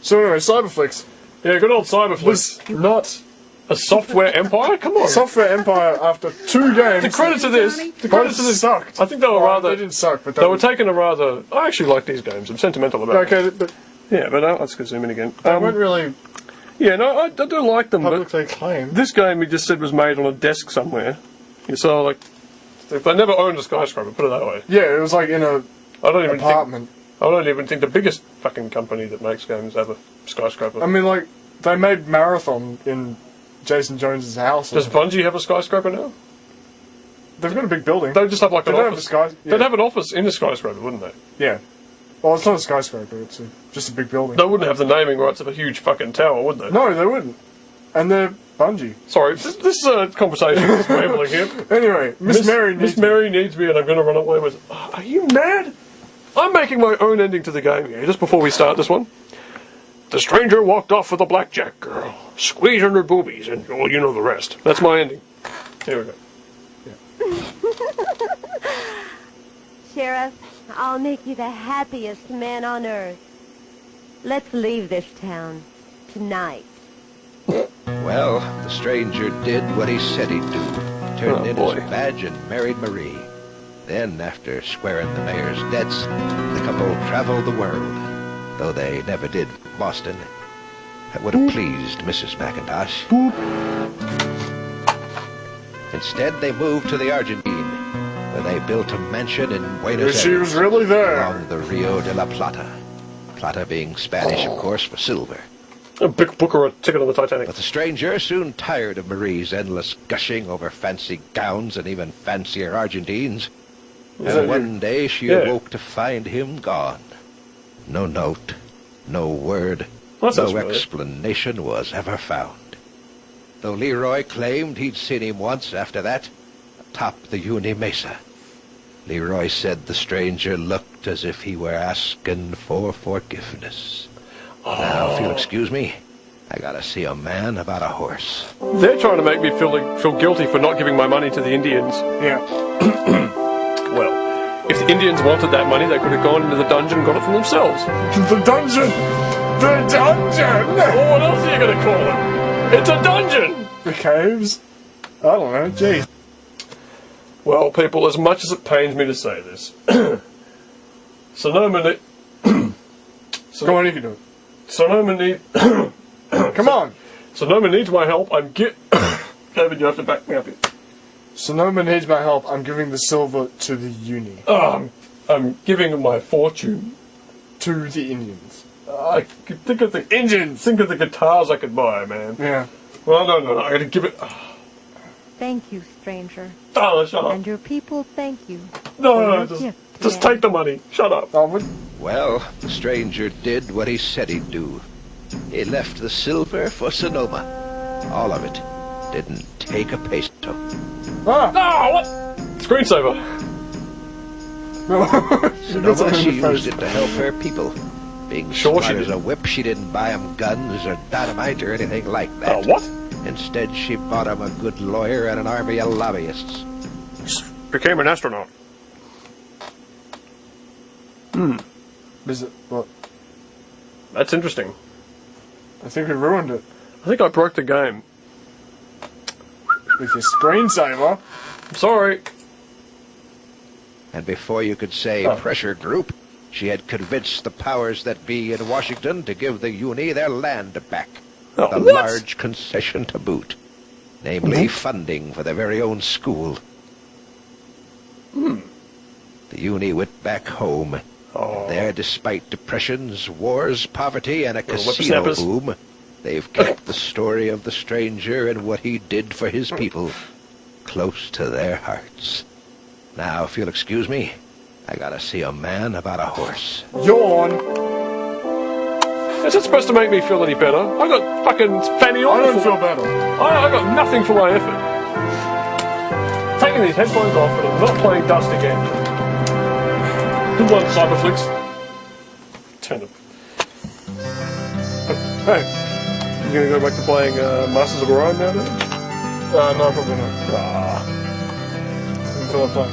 So anyway, Cyberflix. Yeah, good old Cyberflix. Was not a software empire? Come on. Software empire after 2 games. The credit to this. The credit to this sucked. I think they were rather. They didn't suck, but they were taking a rather. I actually like these games. I'm sentimental about them. Okay, but yeah, but let's go zoom in again. They weren't really. Yeah, no, I do like them. Publicly but acclaimed. This game, he just said, was made on a desk somewhere. So like, they never owned a skyscraper. Put it that way. Yeah, it was like in a apartment. I don't even think the biggest fucking company that makes games have a skyscraper. I mean, like, they made Marathon in Jason Jones's house. Does Bungie have a skyscraper now? They've got a big building. They'd just have like an office. They'd have an office in a skyscraper, wouldn't they? Yeah. Well, it's not a skyscraper, it's just a big building. They wouldn't have the naming rights of a huge fucking tower, would they? No, they wouldn't. And they're Bungie. Sorry, this is a conversation that's rambling here. Anyway, Miss Mary needs me and I'm going to run away with... Are you mad? I'm making my own ending to the game here, just before we start this one. The stranger walked off with a blackjack girl, squeezing her boobies, and, well, you know the rest. That's my ending. Here we go. Yeah. Sheriff, I'll make you the happiest man on earth. Let's leave this town tonight. Well, the stranger did what he said he'd do. Turned in his badge and married Marie. Then, after squaring the mayor's debts, the couple traveled the world. Though they never did Boston. That would have pleased Mrs. McIntosh. Instead, they moved to the Argentine, where they built a mansion in Buenos Aires. She was really there. Along the Rio de la Plata. Plata being Spanish, of course, for silver. A big book or a ticket on the Titanic. But the stranger soon tired of Marie's endless gushing over fancy gowns and even fancier Argentines. And one day she awoke to find him gone. No note, no word, no explanation was ever found. Though Leroy claimed he'd seen him once after that, atop the Uni Mesa. Leroy said the stranger looked as if he were asking for forgiveness. Now, if you'll excuse me, I gotta see a man about a horse. They're trying to make me feel guilty for not giving my money to the Indians. Yeah. Well, if the Indians wanted that money, they could have gone into the dungeon and got it for themselves. The dungeon! The dungeon! Well, what else are you going to call it? It's a dungeon! The caves? I don't know, gee. Well, people, as much as it pains me to say this, Sonoma... Go on, you can do it. Sonoma need... Come on! Sonoma needs my help. David, you have to back me up here. Sonoma needs my help. I'm giving the silver to the Uni. I'm giving my fortune to the Indians. I could think of the engines. Think of the guitars I could buy, man. Yeah. Well, no. I gotta give it... Thank you, stranger. Oh, shut up. And your people thank you. No, just take the money. Shut up. Well, the stranger did what he said he'd do. He left the silver for Sonoma. All of it. Didn't take a peso. Ah, what? Screensaver. Sonoma, she used it to help her people. Being sure she as a whip, she didn't buy them guns or dynamite or anything like that. What? Instead, she bought him a good lawyer and an army of lobbyists. Became an astronaut. Is it what? That's interesting. I think we ruined it. I think I broke the game. With your screensaver. I'm sorry. And before you could say pressure group, she had convinced the powers that be in Washington to give the Uni their land back. A large concession to boot. Namely, funding for their very own school. The Uni went back home. There, despite depressions, wars, poverty, and a casino boom, they've kept the story of the stranger and what he did for his people close to their hearts. Now, if you'll excuse me, I gotta see a man about a horse. Yawn! Is it supposed to make me feel any better? I got fucking fanny on. I don't feel better. I got nothing for my effort. Taking these headphones off and I'm not playing Dust again. Good one, Cyberflix. Turn them. Hey, you gonna go back to playing Masters of Orion now, then? No, probably not. Until I play.